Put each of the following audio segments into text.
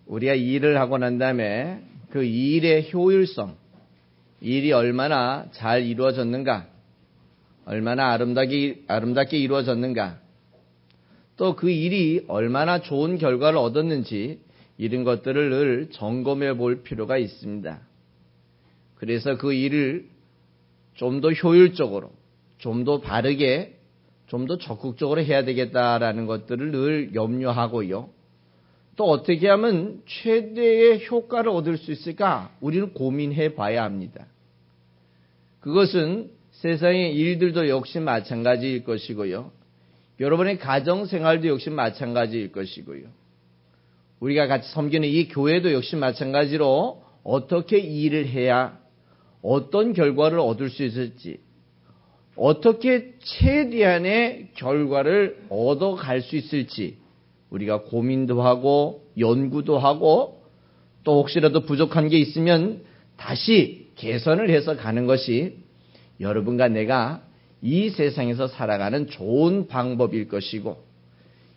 우리가 일을 하고 난 다음에 그 일의 효율성, 일이 얼마나 잘 이루어졌는가, 얼마나 아름답게 이루어졌는가, 또 그 일이 얼마나 좋은 결과를 얻었는지 이런 것들을 늘 점검해 볼 필요가 있습니다. 그래서 그 일을 좀 더 효율적으로, 좀 더 바르게, 좀 더 적극적으로 해야 되겠다라는 것들을 늘 염려하고요. 또 어떻게 하면 최대의 효과를 얻을 수 있을까? 우리는 고민해 봐야 합니다. 그것은 세상의 일들도 역시 마찬가지일 것이고요. 여러분의 가정생활도 역시 마찬가지일 것이고요. 우리가 같이 섬기는 이 교회도 역시 마찬가지로 어떻게 일을 해야 어떤 결과를 얻을 수 있을지, 어떻게 최대한의 결과를 얻어갈 수 있을지 우리가 고민도 하고 연구도 하고 또 혹시라도 부족한 게 있으면 다시 개선을 해서 가는 것이 여러분과 내가 이 세상에서 살아가는 좋은 방법일 것이고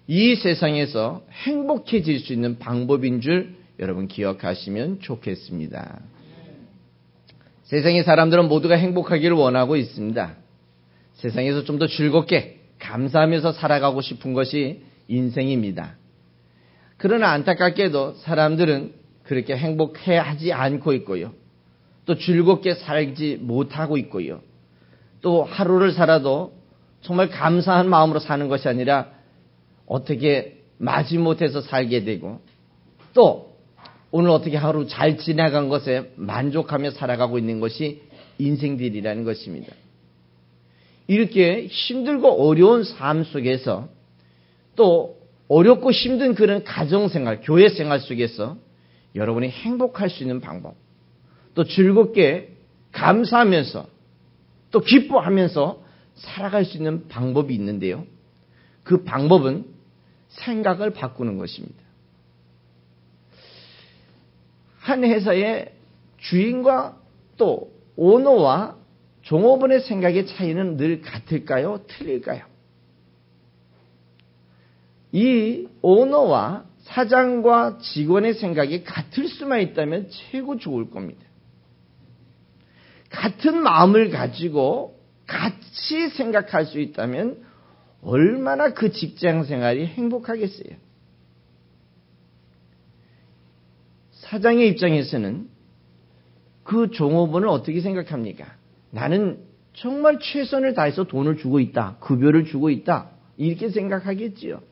이 세상에서 행복해질 수 있는 방법인 줄 여러분 기억하시면 좋겠습니다. 세상의 사람들은 모두가 행복하기를 원하고 있습니다. 세상에서 좀 더 즐겁게 감사하면서 살아가고 싶은 것이 인생입니다. 그러나 안타깝게도 사람들은 그렇게 행복해하지 않고 있고요. 또 즐겁게 살지 못하고 있고요. 또 하루를 살아도 정말 감사한 마음으로 사는 것이 아니라 어떻게 마지못해서 살게 되고 또 오늘 어떻게 하루 잘 지나간 것에 만족하며 살아가고 있는 것이 인생들이라는 것입니다. 이렇게 힘들고 어려운 삶 속에서 또 어렵고 힘든 그런 가정생활, 교회생활 속에서 여러분이 행복할 수 있는 방법, 또 즐겁게 감사하면서 또 기뻐하면서 살아갈 수 있는 방법이 있는데요. 그 방법은 생각을 바꾸는 것입니다. 한 회사의 주인과 또 오너와 종업원의 생각의 차이는 늘 같을까요? 틀릴까요? 이 오너와 사장과 직원의 생각이 같을 수만 있다면 최고 좋을 겁니다. 같은 마음을 가지고 같이 생각할 수 있다면 얼마나 그 직장 생활이 행복하겠어요. 사장의 입장에서는 그 종업원을 어떻게 생각합니까? 나는 정말 최선을 다해서 돈을 주고 있다. 급여를 주고 있다. 이렇게 생각하겠지요.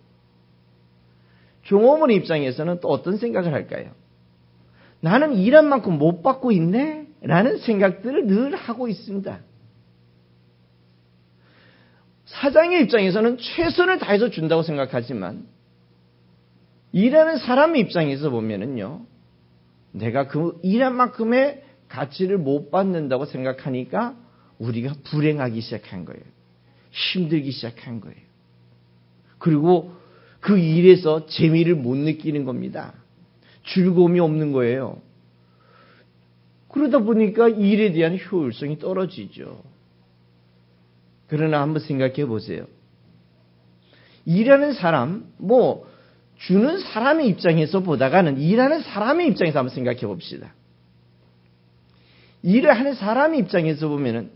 종업원 입장에서는 또 어떤 생각을 할까요? 나는 일한 만큼 못 받고 있네? 라는 생각들을 늘 하고 있습니다. 사장의 입장에서는 최선을 다해서 준다고 생각하지만 일하는 사람의 입장에서 보면은요, 내가 그 일한 만큼의 가치를 못 받는다고 생각하니까 우리가 불행하기 시작한 거예요. 힘들기 시작한 거예요. 그리고 그 일에서 재미를 못 느끼는 겁니다. 즐거움이 없는 거예요. 그러다 보니까 일에 대한 효율성이 떨어지죠. 그러나 한번 생각해 보세요. 일하는 사람, 주는 사람의 입장에서 보다가는 일하는 사람의 입장에서 한번 생각해 봅시다. 일을 하는 사람의 입장에서 보면은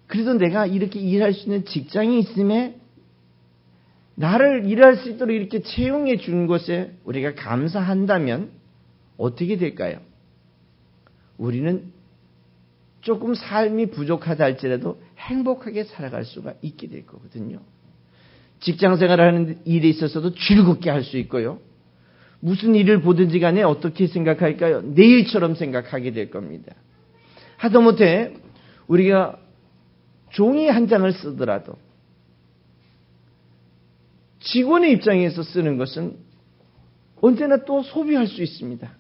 그래도 내가 이렇게 일할 수 있는 직장이 있음에 나를 일할 수 있도록 이렇게 채용해 준 것에 우리가 감사한다면 어떻게 될까요? 우리는 조금 삶이 부족하다 할지라도 행복하게 살아갈 수가 있게 될 거거든요. 직장 생활하는 일에 있어서도 즐겁게 할 수 있고요. 무슨 일을 보든지 간에 어떻게 생각할까요? 내일처럼 생각하게 될 겁니다. 하다못해 우리가 종이 한 장을 쓰더라도 직원의 입장에서 쓰는 것은 언제나 또 소비할 수 있습니다.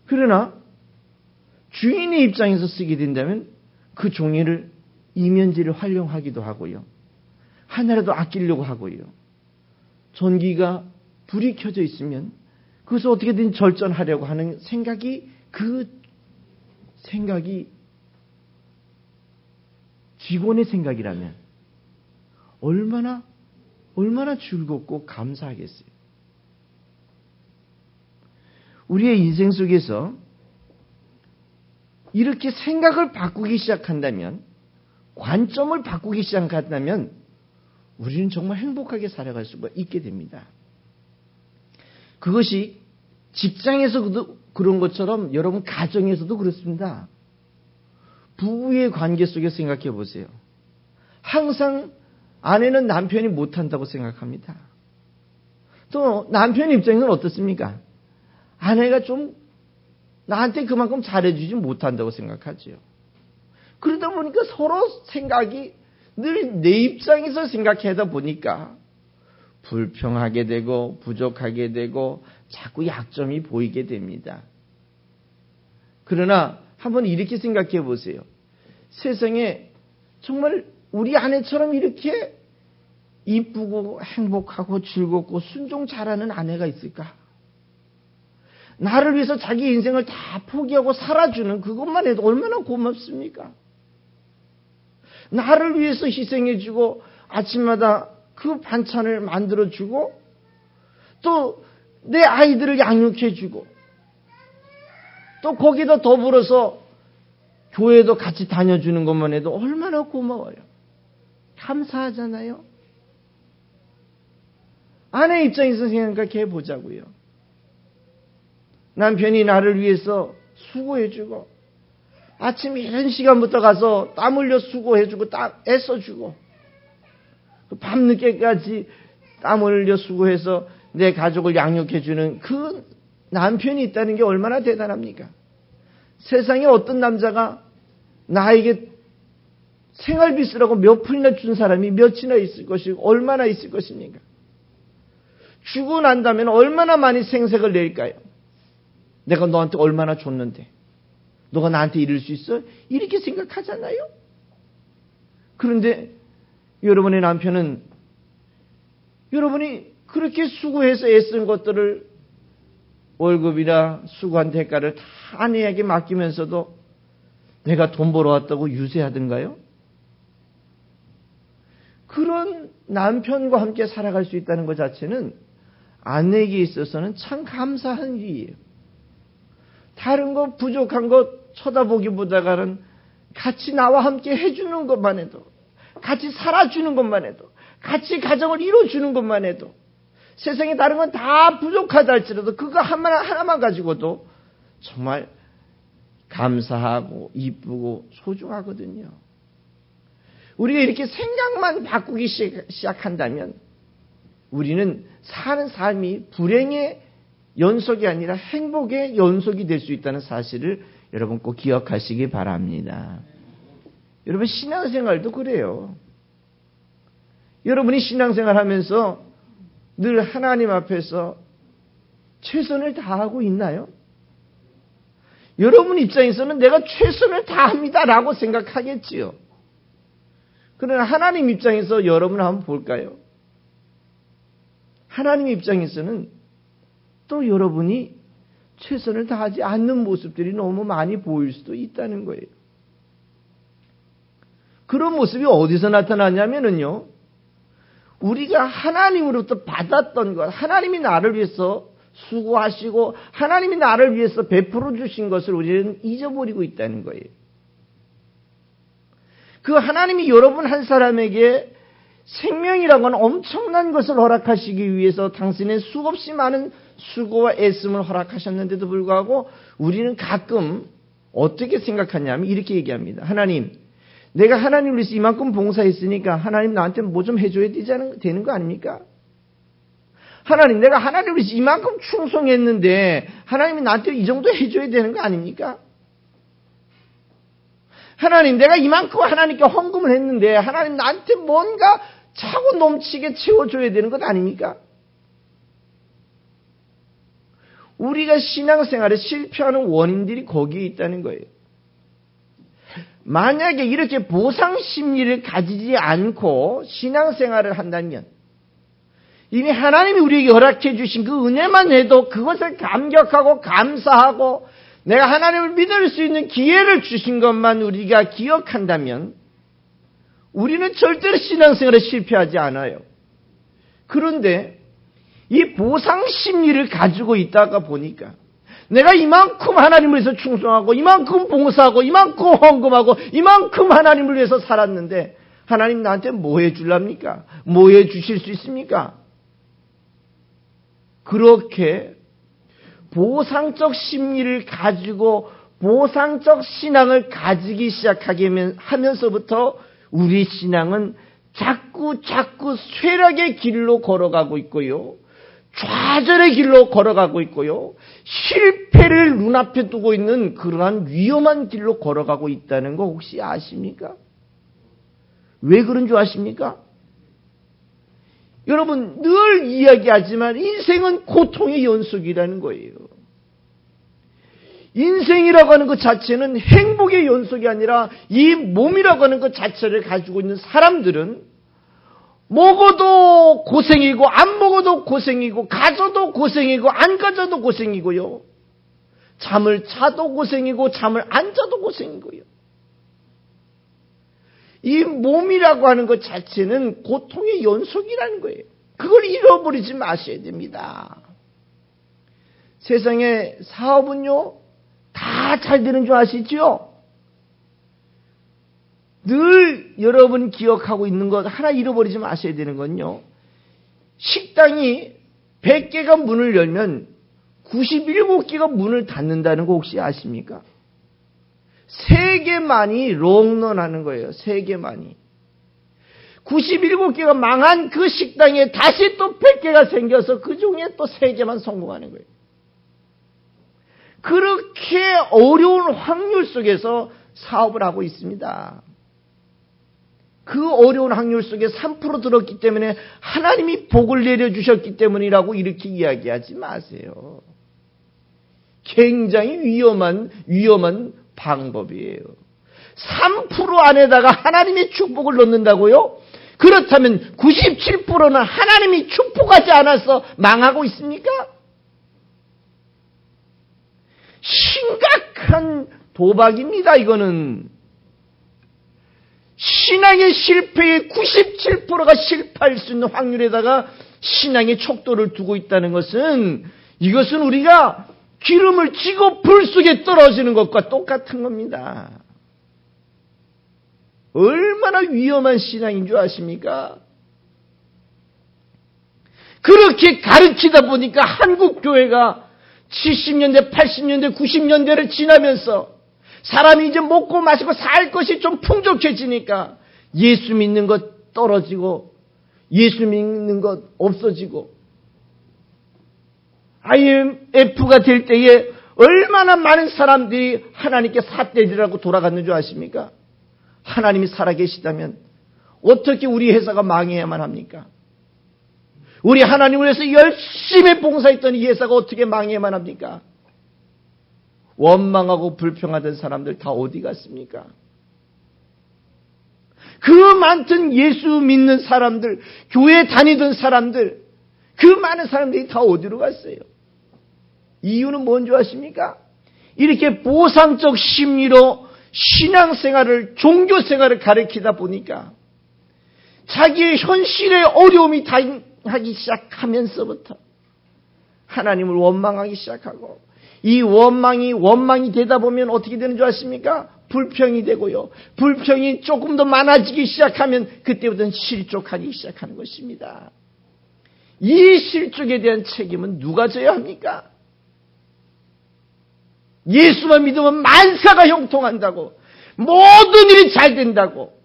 그러나 주인의 입장에서 쓰게 된다면 그 종이를 이면지를 활용하기도 하고요. 하나라도 아끼려고 하고요. 전기가 불이 켜져 있으면 그것을 어떻게든 절전하려고 하는 생각이 직원의 생각이라면 얼마나 즐겁고 감사하겠어요. 우리의 인생 속에서 이렇게 생각을 바꾸기 시작한다면, 관점을 바꾸기 시작한다면 우리는 정말 행복하게 살아갈 수가 있게 됩니다. 그것이 직장에서도 그런 것처럼 여러분 가정에서도 그렇습니다. 부부의 관계 속에 생각해 보세요. 항상 아내는 남편이 못한다고 생각합니다. 또 남편 입장에서는 어떻습니까? 아내가 좀 나한테 그만큼 잘해주지 못한다고 생각하죠. 그러다 보니까 서로 생각이 늘 내 입장에서 생각하다 보니까 불평하게 되고 부족하게 되고 자꾸 약점이 보이게 됩니다. 그러나 한번 이렇게 생각해 보세요. 세상에 정말 우리 아내처럼 이렇게 이쁘고 행복하고 즐겁고 순종 잘하는 아내가 있을까? 나를 위해서 자기 인생을 다 포기하고 살아주는 그것만 해도 얼마나 고맙습니까? 나를 위해서 희생해주고 아침마다 그 반찬을 만들어주고 또 내 아이들을 양육해주고 또 거기다 더불어서 교회도 같이 다녀주는 것만 해도 얼마나 고마워요. 감사하잖아요. 아내 입장에서 생각해 보자고요. 남편이 나를 위해서 수고해주고 아침 이른 시간부터 가서 땀 흘려 수고해주고 애써주고 밤늦게까지 땀 흘려 수고해서 내 가족을 양육해주는 그 남편이 있다는 게 얼마나 대단합니까? 세상에 어떤 남자가 나에게 생활비 쓰라고 몇 푼이나 준 사람이 몇이나 있을 것이고 얼마나 있을 것입니까? 주고 난다면 얼마나 많이 생색을 낼까요? 내가 너한테 얼마나 줬는데 너가 나한테 이럴 수 있어? 이렇게 생각하잖아요. 그런데 여러분의 남편은 여러분이 그렇게 수고해서 애쓴 것들을 월급이나 수고한 대가를 다 아내에게 맡기면서도 내가 돈 벌어왔다고 유세하던가요? 그런 남편과 함께 살아갈 수 있다는 것 자체는 아내에게 있어서는 참 감사한 일이에요. 다른 것 부족한 것 쳐다보기보다는 같이 나와 함께 해주는 것만 해도, 같이 살아주는 것만 해도, 같이 가정을 이루어주는 것만 해도, 세상에 다른 건 다 부족하다 할지라도 그거 하나만 가지고도 정말 감사하고 이쁘고 소중하거든요. 우리가 이렇게 생각만 바꾸기 시작한다면 우리는 사는 삶이 불행의 연속이 아니라 행복의 연속이 될 수 있다는 사실을 여러분 꼭 기억하시기 바랍니다. 여러분 신앙생활도 그래요. 여러분이 신앙생활 하면서 늘 하나님 앞에서 최선을 다하고 있나요? 여러분 입장에서는 내가 최선을 다합니다라고 생각하겠지요. 그러나 하나님 입장에서 여러분 한번 볼까요? 하나님 입장에서는 또 여러분이 최선을 다하지 않는 모습들이 너무 많이 보일 수도 있다는 거예요. 그런 모습이 어디서 나타나냐면요. 우리가 하나님으로부터 받았던 것, 하나님이 나를 위해서 수고하시고 하나님이 나를 위해서 베풀어 주신 것을 우리는 잊어버리고 있다는 거예요. 그 하나님이 여러분 한 사람에게 생명이라고 하는 엄청난 것을 허락하시기 위해서 당신의 수없이 많은 수고와 애씀을 허락하셨는데도 불구하고 우리는 가끔 어떻게 생각하냐면 이렇게 얘기합니다. 하나님, 내가 하나님을 위해서 이만큼 봉사했으니까 하나님 나한테 뭐 좀 해줘야 되는 거 아닙니까? 하나님, 내가 하나님을 위해서 이만큼 충성했는데 하나님이 나한테 이 정도 해줘야 되는 거 아닙니까? 하나님, 내가 이만큼 하나님께 헌금을 했는데 하나님 나한테 뭔가 차고 넘치게 채워줘야 되는 것 아닙니까? 우리가 신앙생활에 실패하는 원인들이 거기에 있다는 거예요. 만약에 이렇게 보상 심리를 가지지 않고 신앙생활을 한다면 이미 하나님이 우리에게 허락해 주신 그 은혜만 해도 그것을 감격하고 감사하고 내가 하나님을 믿을 수 있는 기회를 주신 것만 우리가 기억한다면 우리는 절대로 신앙생활에 실패하지 않아요. 그런데 이 보상 심리를 가지고 있다가 보니까 내가 이만큼 하나님을 위해서 충성하고 이만큼 봉사하고 이만큼 헌금하고 이만큼 하나님을 위해서 살았는데 하나님 나한테 뭐 해줄랍니까? 뭐 해주실 수 있습니까? 그렇게 보상적 심리를 가지고 보상적 신앙을 가지기 시작하게 하면서부터 우리 신앙은 자꾸 쇠락의 길로 걸어가고 있고요. 좌절의 길로 걸어가고 있고요. 실패를 눈앞에 두고 있는 그러한 위험한 길로 걸어가고 있다는 거 혹시 아십니까? 왜 그런 줄 아십니까? 여러분 늘 이야기하지만 인생은 고통의 연속이라는 거예요. 인생이라고 하는 것 자체는 행복의 연속이 아니라 이 몸이라고 하는 것 자체를 가지고 있는 사람들은 먹어도 고생이고 안 먹어도 고생이고 가져도 고생이고 안 가져도 고생이고요. 잠을 자도 고생이고 잠을 안 자도 고생이고요. 이 몸이라고 하는 것 자체는 고통의 연속이라는 거예요. 그걸 잃어버리지 마셔야 됩니다. 세상의 사업은요 다 잘 되는 줄 아시죠? 늘 여러분 기억하고 있는 것 하나 잃어버리지 마셔야 되는 건요. 식당이 100개가 문을 열면 97개가 문을 닫는다는 거 혹시 아십니까? 3개만이 롱런하는 거예요. 3개만이. 97개가 망한 그 식당에 다시 또 100개가 생겨서 그 중에 또 3개만 성공하는 거예요. 그렇게 어려운 확률 속에서 사업을 하고 있습니다. 그 어려운 확률 속에 3% 들었기 때문에 하나님이 복을 내려주셨기 때문이라고 이렇게 이야기하지 마세요. 굉장히 위험한 방법이에요. 3% 안에다가 하나님의 축복을 넣는다고요? 그렇다면 97%는 하나님이 축복하지 않아서 망하고 있습니까? 심각한 도박입니다. 이거는 신앙의 실패의 97%가 실패할 수 있는 확률에다가 신앙의 척도를 두고 있다는 것은 이것은 우리가 기름을 쥐고 불 속에 떨어지는 것과 똑같은 겁니다. 얼마나 위험한 신앙인 줄 아십니까? 그렇게 가르치다 보니까 한국 교회가 70년대, 80년대, 90년대를 지나면서 사람이 이제 먹고 마시고 살 것이 좀 풍족해지니까 예수 믿는 것 떨어지고 예수 믿는 것 없어지고 IMF가 될 때에 얼마나 많은 사람들이 하나님께 삿대질하고 돌아갔는 줄 아십니까? 하나님이 살아계시다면 어떻게 우리 회사가 망해야만 합니까? 우리 하나님을 위해서 열심히 봉사했던 이 회사가 어떻게 망해야만 합니까? 원망하고 불평하던 사람들 다 어디 갔습니까? 그 많던 예수 믿는 사람들, 교회 다니던 사람들, 그 많은 사람들이 다 어디로 갔어요? 이유는 뭔지 아십니까? 이렇게 보상적 심리로 신앙생활을, 종교생활을 가르치다 보니까 자기의 현실의 어려움이 하기 시작하면서부터 하나님을 원망하기 시작하고 이 원망이 되다 보면 어떻게 되는 줄 아십니까? 불평이 되고요. 불평이 조금 더 많아지기 시작하면 그때부터는 실족하기 시작하는 것입니다. 이 실족에 대한 책임은 누가 져야 합니까? 예수만 믿으면 만사가 형통한다고, 모든 일이 잘 된다고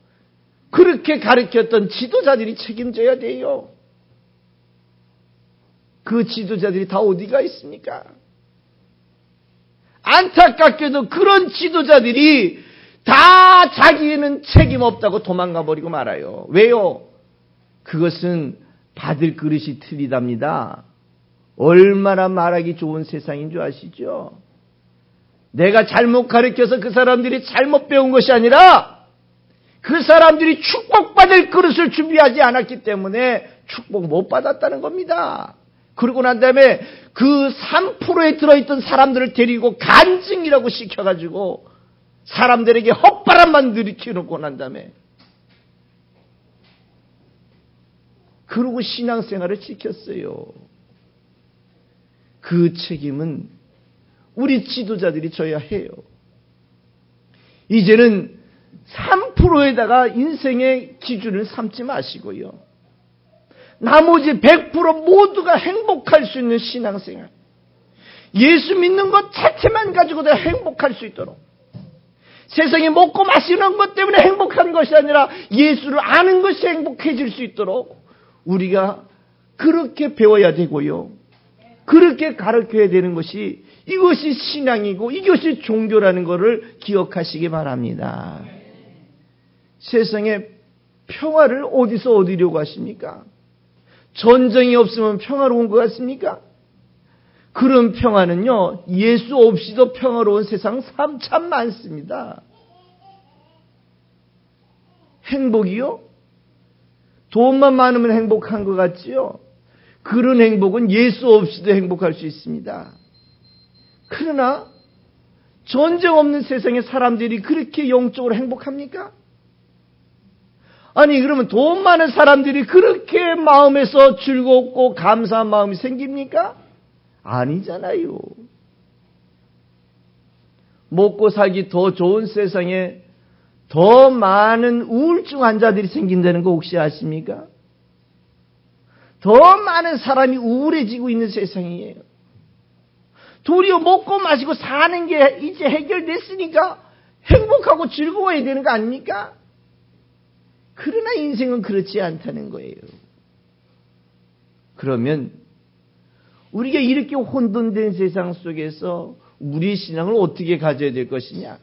그렇게 가르쳤던 지도자들이 책임져야 돼요. 그 지도자들이 다 어디가 있습니까? 안타깝게도 그런 지도자들이 다 자기는 책임 없다고 도망가 버리고 말아요. 왜요? 그것은 받을 그릇이 틀리답니다. 얼마나 말하기 좋은 세상인 줄 아시죠? 내가 잘못 가르쳐서 그 사람들이 잘못 배운 것이 아니라 그 사람들이 축복받을 그릇을 준비하지 않았기 때문에 축복 못 받았다는 겁니다. 그러고 난 다음에 그 3%에 들어있던 사람들을 데리고 간증이라고 시켜가지고 사람들에게 헛바람만 들이켜놓고 난 다음에 그러고 신앙생활을 지켰어요. 그 책임은 우리 지도자들이 져야 해요. 이제는 3%에다가 인생의 기준을 삼지 마시고요. 나머지 100% 모두가 행복할 수 있는 신앙생활. 예수 믿는 것 자체만 가지고도 행복할 수 있도록. 세상에 먹고 마시는 것 때문에 행복한 것이 아니라 예수를 아는 것이 행복해질 수 있도록 우리가 그렇게 배워야 되고요. 그렇게 가르쳐야 되는 것이 이것이 신앙이고 이것이 종교라는 것을 기억하시기 바랍니다. 세상에 평화를 어디서 얻으려고 하십니까? 전쟁이 없으면 평화로운 것 같습니까? 그런 평화는요, 예수 없이도 평화로운 세상 참 많습니다. 행복이요? 돈만 많으면 행복한 것 같지요? 그런 행복은 예수 없이도 행복할 수 있습니다. 그러나 전쟁 없는 세상에 사람들이 그렇게 영적으로 행복합니까? 아니 그러면 돈 많은 사람들이 그렇게 마음에서 즐겁고 감사한 마음이 생깁니까? 아니잖아요. 먹고 살기 더 좋은 세상에 더 많은 우울증 환자들이 생긴다는 거 혹시 아십니까? 더 많은 사람이 우울해지고 있는 세상이에요. 도리어 먹고 마시고 사는 게 이제 해결됐으니까 행복하고 즐거워야 되는 거 아닙니까? 그러나 인생은 그렇지 않다는 거예요. 그러면 우리가 이렇게 혼돈된 세상 속에서 우리 신앙을 어떻게 가져야 될 것이냐?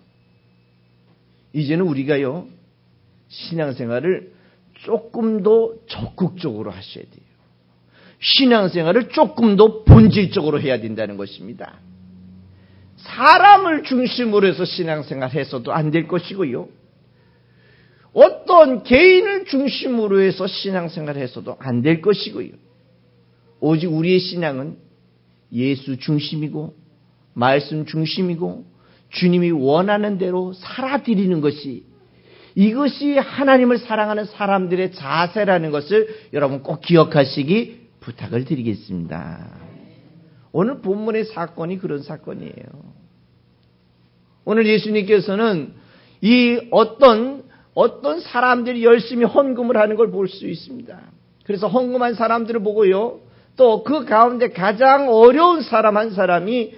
이제는 우리가요, 신앙생활을 조금 더 적극적으로 하셔야 돼요. 신앙생활을 조금 더 본질적으로 해야 된다는 것입니다. 사람을 중심으로 해서 신앙생활 해서도 안 될 것이고요. 어떤 개인을 중심으로 해서 신앙생활 해서도 안 될 것이고요. 오직 우리의 신앙은 예수 중심이고 말씀 중심이고 주님이 원하는 대로 살아드리는 것이, 이것이 하나님을 사랑하는 사람들의 자세라는 것을 여러분 꼭 기억하시기 부탁을 드리겠습니다. 오늘 본문의 사건이 그런 사건이에요. 오늘 예수님께서는 이 어떤 사람들이 열심히 헌금을 하는 걸 볼 수 있습니다. 그래서 헌금한 사람들을 보고요, 또 그 가운데 가장 어려운 사람 한 사람이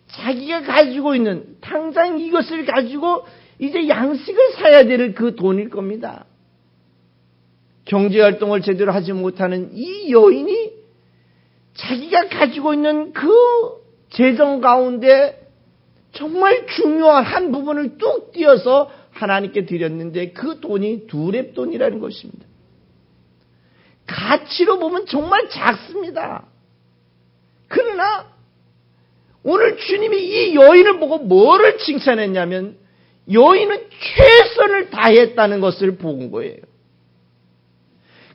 자기가 가지고 있는, 당장 이것을 가지고 이제 양식을 사야 될 그 돈일 겁니다. 경제활동을 제대로 하지 못하는 이 여인이 자기가 가지고 있는 그 재정 가운데 정말 중요한 한 부분을 뚝 띄어서 하나님께 드렸는데 그 돈이 두렙돈이라는 것입니다. 가치로 보면 정말 작습니다. 그러나 오늘 주님이 이 여인을 보고 뭐를 칭찬했냐면 여인은 최선을 다했다는 것을 본 거예요.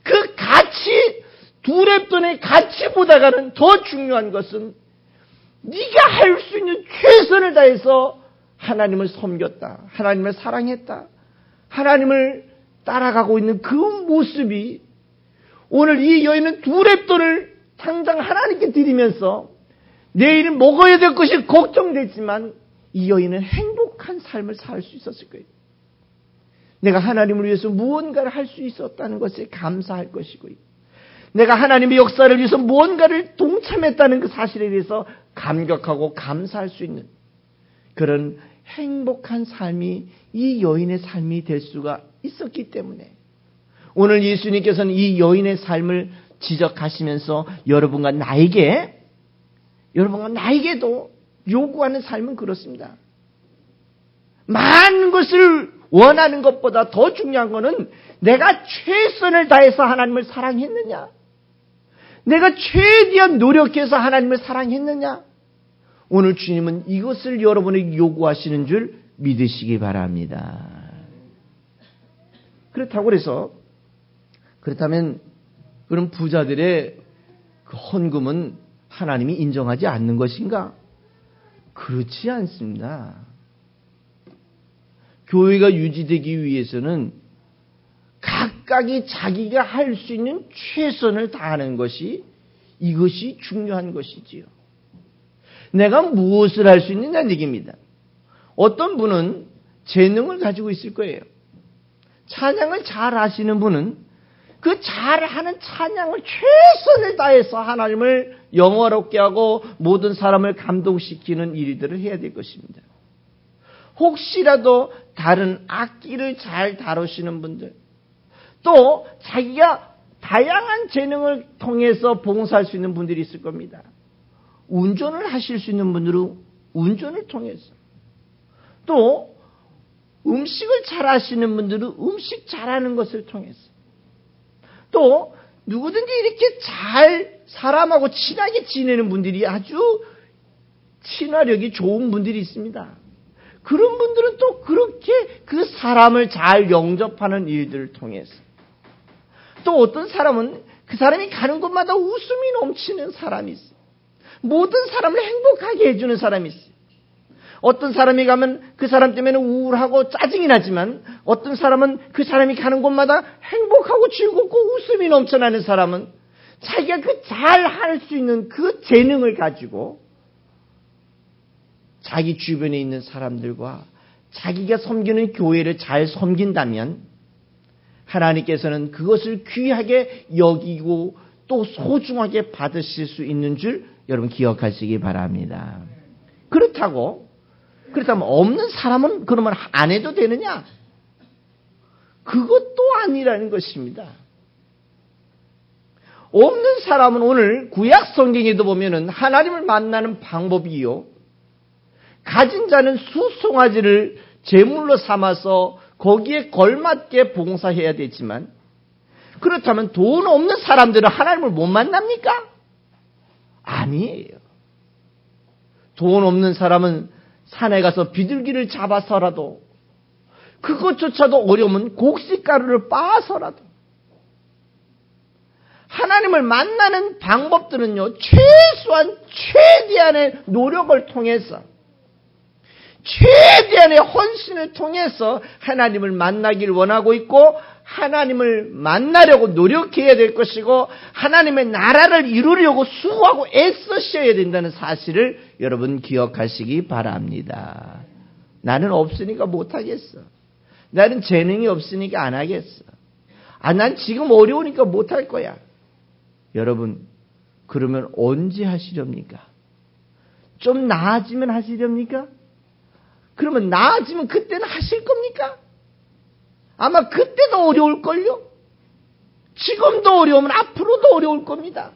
그 가치, 두렙돈의 가치보다는 더 중요한 것은 네가 할 수 있는 최선을 다해서 하나님을 섬겼다, 하나님을 사랑했다, 하나님을 따라가고 있는 그 모습이, 오늘 이 여인은 두렙돈을 당장 하나님께 드리면서 내일 먹어야 될 것이 걱정됐지만 이 여인은 행복한 삶을 살 수 있었을 거예요. 내가 하나님을 위해서 무언가를 할 수 있었다는 것에 감사할 것이고요. 내가 하나님의 역사를 위해서 무언가를 동참했다는 그 사실에 대해서 감격하고 감사할 수 있는 그런 행복한 삶이 이 여인의 삶이 될 수가 있었기 때문에 오늘 예수님께서는 이 여인의 삶을 지적하시면서 여러분과 나에게도 요구하는 삶은 그렇습니다. 많은 것을 원하는 것보다 더 중요한 것은 내가 최선을 다해서 하나님을 사랑했느냐? 내가 최대한 노력해서 하나님을 사랑했느냐? 오늘 주님은 이것을 여러분에게 요구하시는 줄 믿으시기 바랍니다. 그렇다면 그런 부자들의 그 헌금은 하나님이 인정하지 않는 것인가? 그렇지 않습니다. 교회가 유지되기 위해서는 각각이 자기가 할 수 있는 최선을 다하는 것이, 이것이 중요한 것이지요. 내가 무엇을 할 수 있느냐는 얘기입니다. 어떤 분은 재능을 가지고 있을 거예요. 찬양을 잘 하시는 분은 그 잘하는 찬양을 최선을 다해서 하나님을 영화롭게 하고 모든 사람을 감동시키는 일들을 해야 될 것입니다. 혹시라도 다른 악기를 잘 다루시는 분들, 또 자기가 다양한 재능을 통해서 봉사할 수 있는 분들이 있을 겁니다. 운전을 하실 수 있는 분들은 운전을 통해서, 또 음식을 잘 하시는 분들은 음식 잘하는 것을 통해서, 또 누구든지 이렇게 잘 사람하고 친하게 지내는 분들이 아주 친화력이 좋은 분들이 있습니다. 그런 분들은 또 그렇게 그 사람을 잘 영접하는 일들을 통해서, 또 어떤 사람은 그 사람이 가는 곳마다 웃음이 넘치는 사람이 있어요. 모든 사람을 행복하게 해주는 사람이 있어요. 어떤 사람이 가면 그 사람 때문에 우울하고 짜증이 나지만, 어떤 사람은 그 사람이 가는 곳마다 행복하고 즐겁고 웃음이 넘쳐나는 사람은 자기가 그 잘 할 수 있는 그 재능을 가지고 자기 주변에 있는 사람들과 자기가 섬기는 교회를 잘 섬긴다면 하나님께서는 그것을 귀하게 여기고 또 소중하게 받으실 수 있는 줄 여러분 기억하시기 바랍니다. 그렇다면 없는 사람은 그러면 안 해도 되느냐? 그것도 아니라는 것입니다. 없는 사람은 오늘 구약 성경에도 보면은 하나님을 만나는 방법이요, 가진 자는 수송아지를 제물로 삼아서 거기에 걸맞게 봉사해야 되지만, 그렇다면 돈 없는 사람들은 하나님을 못 만납니까? 아니에요. 돈 없는 사람은 산에 가서 비둘기를 잡아서라도, 그것조차도 어려우면 곡식가루를 빻아서라도, 하나님을 만나는 방법들은요, 최소한 최대한의 노력을 통해서, 최대한의 헌신을 통해서 하나님을 만나길 원하고 있고, 하나님을 만나려고 노력해야 될 것이고, 하나님의 나라를 이루려고 수고하고 애쓰셔야 된다는 사실을 여러분 기억하시기 바랍니다. 나는 없으니까 못하겠어. 나는 재능이 없으니까 안 하겠어. 난 지금 어려우니까 못할 거야. 여러분, 그러면 언제 하시렵니까? 좀 나아지면 하시렵니까? 그러면 나아지면 그때는 하실 겁니까? 아마 그때도 어려울걸요? 지금도 어려우면 앞으로도 어려울 겁니다.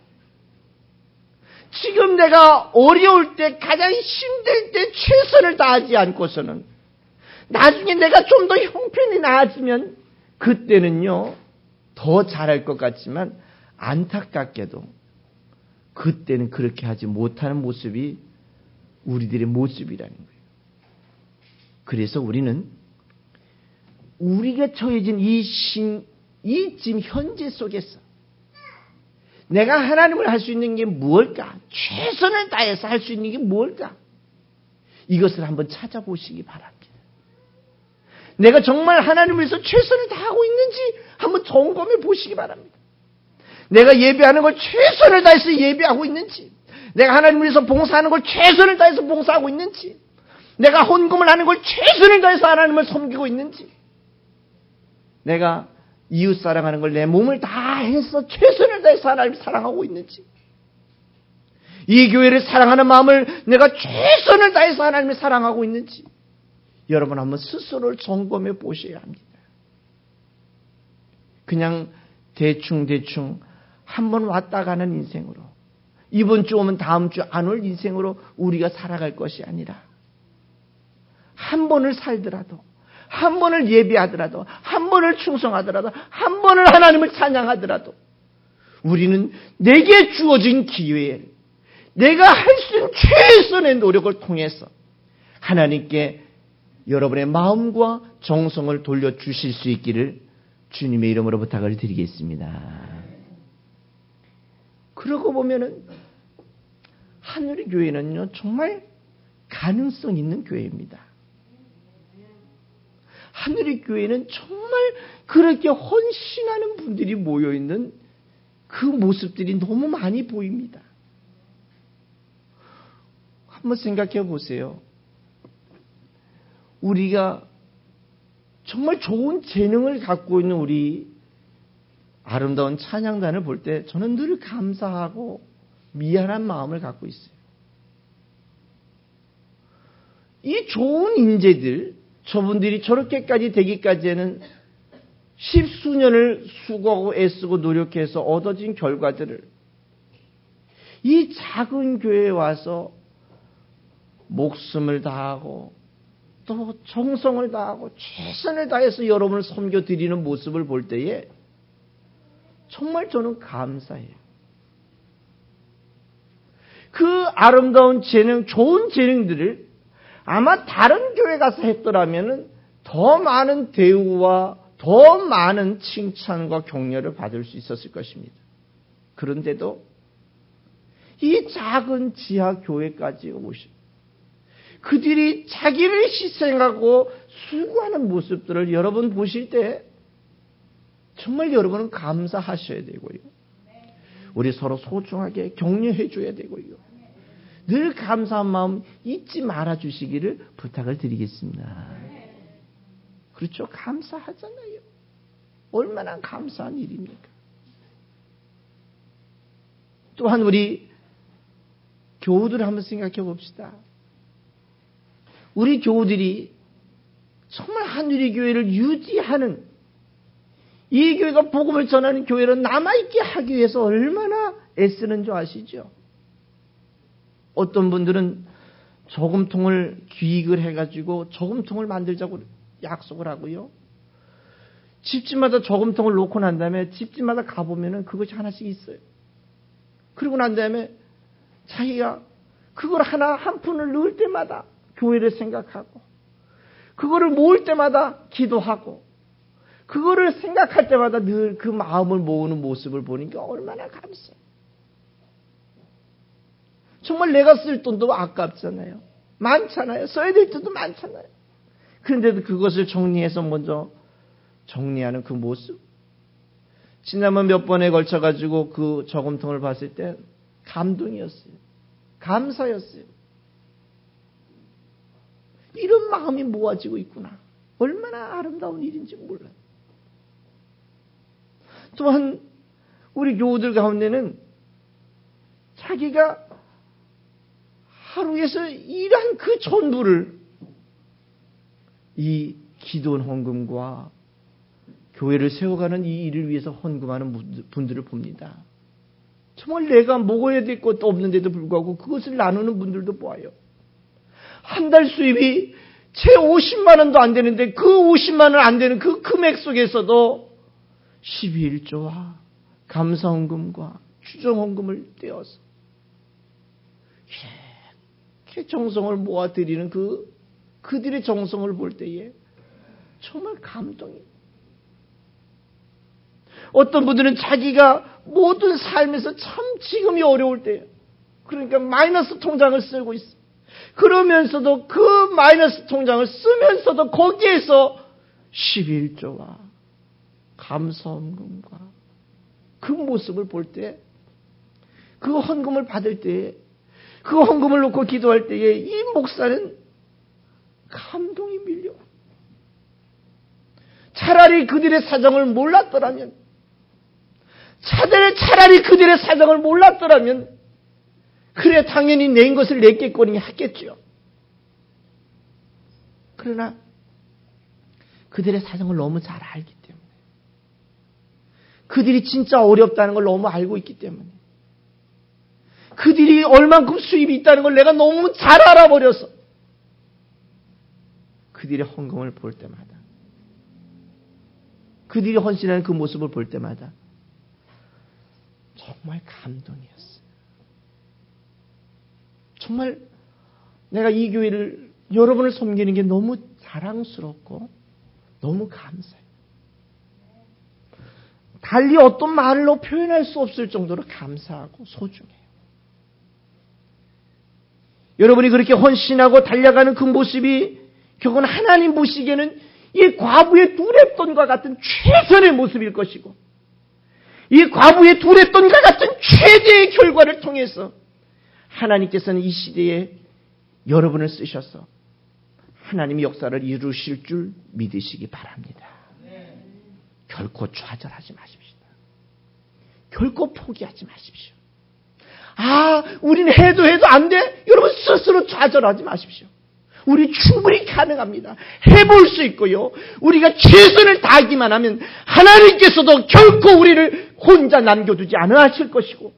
지금 내가 어려울 때, 가장 힘들 때 최선을 다하지 않고서는 나중에 내가 좀 더 형편이 나아지면 그때는요, 더 잘할 것 같지만 안타깝게도 그때는 그렇게 하지 못하는 모습이 우리들의 모습이라는 거예요. 그래서 우리는 우리가 처해진 이 지금 현재 속에서 내가 하나님을 할 수 있는 게 무엇일까? 최선을 다해서 할 수 있는 게 무엇일까? 이것을 한번 찾아보시기 바랍니다. 내가 정말 하나님을 위해서 최선을 다하고 있는지 한번 점검해 보시기 바랍니다. 내가 예배하는 걸 최선을 다해서 예배하고 있는지, 내가 하나님을 위해서 봉사하는 걸 최선을 다해서 봉사하고 있는지, 내가 헌금을 하는 걸 최선을 다해서 하나님을 섬기고 있는지, 내가 이웃 사랑하는 걸 내 몸을 다해서 최선을 다해서 하나님을 사랑하고 있는지, 이 교회를 사랑하는 마음을 내가 최선을 다해서 하나님을 사랑하고 있는지 여러분 한번 스스로를 점검해 보셔야 합니다. 그냥 대충 한번 왔다 가는 인생으로, 이번 주 오면 다음 주 안 올 인생으로 우리가 살아갈 것이 아니라, 한 번을 살더라도, 한 번을 예배하더라도, 한 번을 충성하더라도, 한 번을 하나님을 찬양하더라도 우리는 내게 주어진 기회에 내가 할 수 있는 최선의 노력을 통해서 하나님께 여러분의 마음과 정성을 돌려주실 수 있기를 주님의 이름으로 부탁을 드리겠습니다. 그러고 보면은 하늘의 교회는요, 정말 가능성 있는 교회입니다. 하늘의 교회는 정말 그렇게 헌신하는 분들이 모여있는 그 모습들이 너무 많이 보입니다. 한번 생각해 보세요. 우리가 정말 좋은 재능을 갖고 있는 우리 아름다운 찬양단을 볼 때 저는 늘 감사하고 미안한 마음을 갖고 있어요. 이 좋은 인재들, 저분들이 저렇게까지 되기까지에는 십수년을 수고하고 애쓰고 노력해서 얻어진 결과들을 이 작은 교회에 와서 목숨을 다하고 또 정성을 다하고 최선을 다해서 여러분을 섬겨드리는 모습을 볼 때에 정말 저는 감사해요. 그 아름다운 재능, 좋은 재능들을 아마 다른 교회 가서 했더라면 더 많은 대우와 더 많은 칭찬과 격려를 받을 수 있었을 것입니다. 그런데도 이 작은 지하 교회까지 오신 그들이 자기를 희생하고 수고하는 모습들을 여러분 보실 때 정말 여러분은 감사하셔야 되고요. 우리 서로 소중하게 격려해 줘야 되고요. 늘 감사한 마음 잊지 말아 주시기를 부탁을 드리겠습니다. 그렇죠? 감사하잖아요. 얼마나 감사한 일입니까? 또한 우리 교우들 한번 생각해 봅시다. 우리 교우들이 정말 한유리 교회를 유지하는 이 교회가 복음을 전하는 교회로 남아있게 하기 위해서 얼마나 애쓰는 줄 아시죠? 어떤 분들은 저금통을 기획을 해가지고 저금통을 만들자고 약속을 하고요. 집집마다 저금통을 놓고 난 다음에 집집마다 가보면은 그것이 하나씩 있어요. 그리고 난 다음에 자기가 그걸 하나 한 푼을 넣을 때마다 교회를 생각하고 그거를 모을 때마다 기도하고 그거를 생각할 때마다 늘 그 마음을 모으는 모습을 보니까 얼마나 감사해요. 정말 내가 쓸 돈도 아깝잖아요. 많잖아요. 써야 될 돈도 많잖아요. 그런데도 그것을 정리해서 먼저 정리하는 그 모습. 지난번 몇 번에 걸쳐가지고 그 저금통을 봤을 때 감동이었어요. 감사였어요. 이런 마음이 모아지고 있구나. 얼마나 아름다운 일인지 몰라요. 또한 우리 교우들 가운데는 자기가 하루에서 일한 그 전부를 이 기도원 헌금과 교회를 세워가는 이 일을 위해서 헌금하는 분들을 봅니다. 정말 내가 먹어야 될 것도 없는데도 불구하고 그것을 나누는 분들도 보아요. 한 달 수입이 채 50만 원도 안 되는데 그 50만 원 안 되는 그 금액 속에서도 12일조와 감사헌금과 추정헌금을 떼어서 이렇게 정성을 모아드리는 그들의 정성을 볼 때에 정말 감동이에요. 어떤 분들은 자기가 모든 삶에서 참 지금이 어려울 때예요. 그러니까 마이너스 통장을 쓰고 있어요. 그러면서도 그 마이너스 통장을 쓰면서도 거기에서 11조와 감사헌금과 그 모습을 볼 때, 그 헌금을 받을 때에, 그 헌금을 놓고 기도할 때에 이 목사는 감동이 밀려. 차라리 그들의 사정을 몰랐더라면, 차라리 그들의 사정을 몰랐더라면 그래 당연히 낸 것을 냈겠거니 했겠죠. 그러나 그들의 사정을 너무 잘 알기 때문에 그들이 진짜 어렵다는 걸 너무 알고 있기 때문에 그들이 얼만큼 수입이 있다는 걸 내가 너무 잘 알아버려서 그들의 헌금을 볼 때마다 그들이 헌신하는 그 모습을 볼 때마다 정말 감동이었어요. 정말 내가 이 교회를 여러분을 섬기는 게 너무 자랑스럽고 너무 감사해요. 달리 어떤 말로 표현할 수 없을 정도로 감사하고 소중해요. 여러분이 그렇게 헌신하고 달려가는 그 모습이 결국은 하나님 보시기에는 이 과부의 두랩돈과 같은 최선의 모습일 것이고 이 과부의 두랩돈과 같은 최대의 결과를 통해서 하나님께서는 이 시대에 여러분을 쓰셔서 하나님의 역사를 이루실 줄 믿으시기 바랍니다. 결코 좌절하지 마십시오. 결코 포기하지 마십시오. 우리는 해도 안 돼? 여러분 스스로 좌절하지 마십시오. 우리 충분히 가능합니다. 해볼 수 있고요. 우리가 최선을 다하기만 하면 하나님께서도 결코 우리를 혼자 남겨두지 않으실 것이고,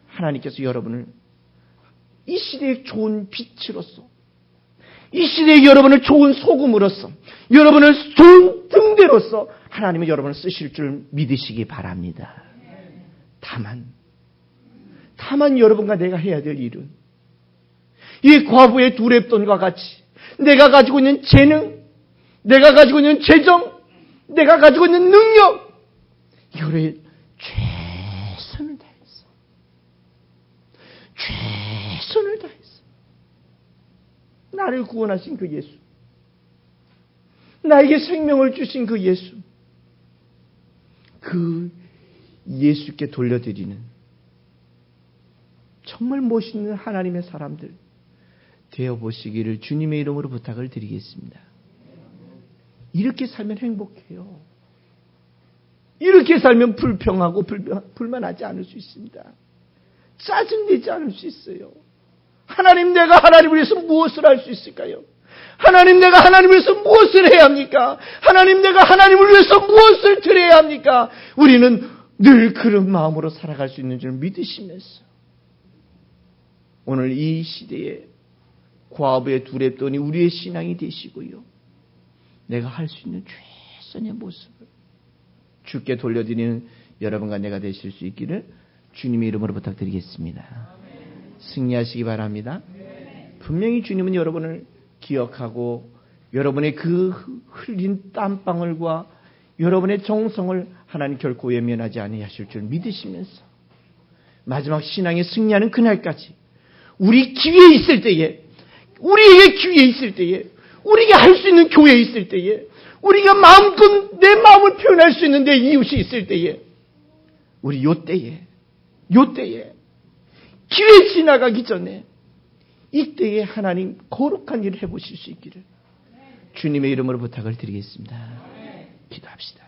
하나님께서 여러분을 이 시대의 좋은 빛으로서, 이 시대에 여러분을 좋은 소금으로서, 여러분을 좋은 등대로서 하나님은 여러분을 쓰실 줄 믿으시기 바랍니다. 다만 여러분과 내가 해야 될 일은 이 과부의 두 렙돈과 같이 내가 가지고 있는 재능, 내가 가지고 있는 재정, 내가 가지고 있는 능력, 이거를 최선을 다해서 나를 구원하신 그 예수, 나에게 생명을 주신 그 예수, 그 예수께 돌려드리는 정말 멋있는 하나님의 사람들 되어보시기를 주님의 이름으로 부탁을 드리겠습니다. 이렇게 살면 행복해요. 이렇게 살면 불평하고 불만하지 않을 수 있습니다. 짜증내지 않을 수 있어요. 하나님, 내가 하나님을 위해서 무엇을 할 수 있을까요? 하나님, 내가 하나님을 위해서 무엇을 해야 합니까? 하나님, 내가 하나님을 위해서 무엇을 드려야 합니까? 우리는 늘 그런 마음으로 살아갈 수 있는 줄 믿으시면서 오늘 이 시대에 과부의 두 렙돈이 우리의 신앙이 되시고요, 내가 할 수 있는 최선의 모습을 주께 돌려드리는 여러분과 내가 되실 수 있기를 주님의 이름으로 부탁드리겠습니다. 승리하시기 바랍니다. 분명히 주님은 여러분을 기억하고 여러분의 그 흘린 땀방울과 여러분의 정성을 하나님 결코 외면하지 아니하실 줄 믿으시면서 마지막 신앙의 승리하는 그날까지 우리 기회에 있을 때에, 우리에게 기회에 있을 때에, 우리가 할 수 있는 교회에 있을 때에, 우리가 마음껏 내 마음을 표현할 수 있는 내 이웃이 있을 때에, 우리 요때에 기회 지나가기 전에 이때에 하나님 거룩한 일을 해보실 수 있기를 주님의 이름으로 부탁을 드리겠습니다. 기도합시다.